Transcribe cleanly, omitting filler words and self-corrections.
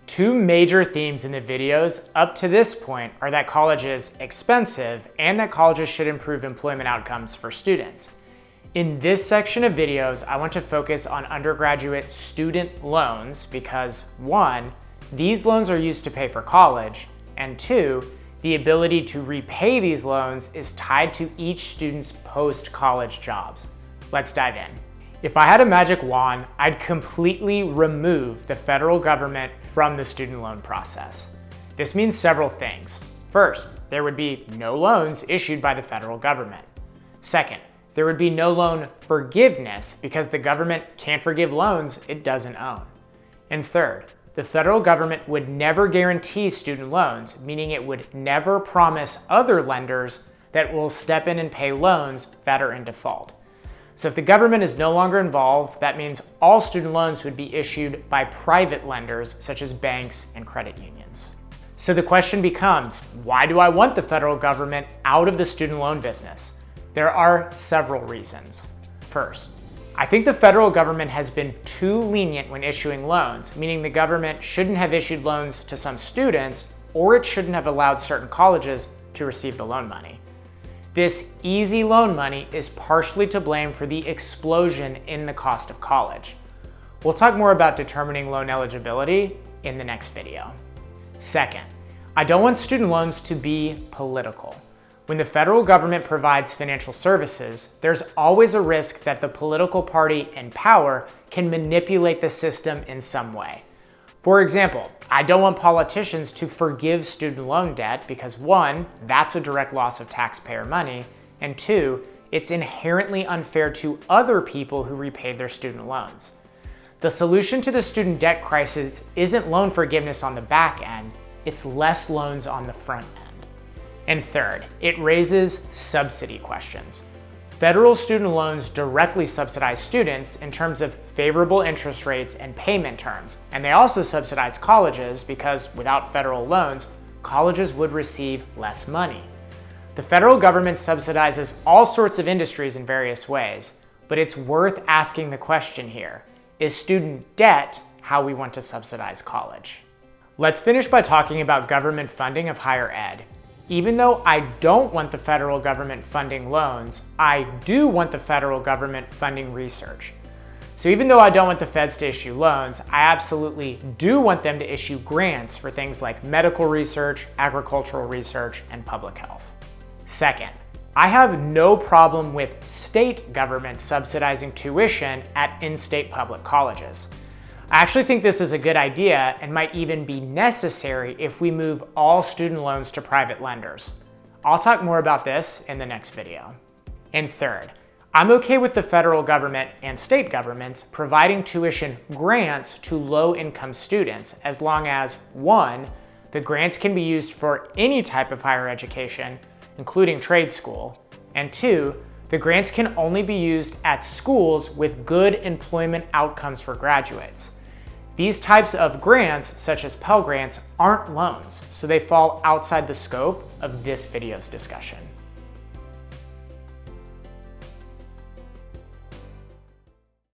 Two major themes in the videos up to this point are that college is expensive and that colleges should improve employment outcomes for students. In this section of videos, I want to focus on undergraduate student loans because 1, these loans are used to pay for college, and 2, the ability to repay these loans is tied to each student's post-college jobs. Let's dive in. If I had a magic wand, I'd completely remove the federal government from the student loan process. This means several things. First, there would be no loans issued by the federal government. Second, there would be no loan forgiveness because the government can't forgive loans it doesn't own. And third, the federal government would never guarantee student loans, meaning it would never promise other lenders that will step in and pay loans that are in default. So if the government is no longer involved, that means all student loans would be issued by private lenders such as banks and credit unions. So the question becomes, why do I want the federal government out of the student loan business? There are several reasons. First, I think the federal government has been too lenient when issuing loans, meaning the government shouldn't have issued loans to some students, or it shouldn't have allowed certain colleges to receive the loan money. This easy loan money is partially to blame for the explosion in the cost of college. We'll talk more about determining loan eligibility in the next video. Second, I don't want student loans to be political. When the federal government provides financial services, there's always a risk that the political party in power can manipulate the system in some way. For example, I don't want politicians to forgive student loan debt because 1, that's a direct loss of taxpayer money, and 2, it's inherently unfair to other people who repaid their student loans. The solution to the student debt crisis isn't loan forgiveness on the back end, it's less loans on the front end. And third, it raises subsidy questions. Federal student loans directly subsidize students in terms of favorable interest rates and payment terms, and they also subsidize colleges because without federal loans, colleges would receive less money. The federal government subsidizes all sorts of industries in various ways, but it's worth asking the question here, is student debt how we want to subsidize college? Let's finish by talking about government funding of higher ed. Even though I don't want the federal government funding loans, I do want the federal government funding research. So even though I don't want the feds to issue loans, I absolutely do want them to issue grants for things like medical research, agricultural research, and public health. Second, I have no problem with state governments subsidizing tuition at in-state public colleges. I actually think this is a good idea and might even be necessary if we move all student loans to private lenders. I'll talk more about this in the next video. And third, I'm okay with the federal government and state governments providing tuition grants to low-income students as long as 1, the grants can be used for any type of higher education, including trade school, and 2, the grants can only be used at schools with good employment outcomes for graduates. These types of grants, such as Pell Grants, aren't loans, so they fall outside the scope of this video's discussion.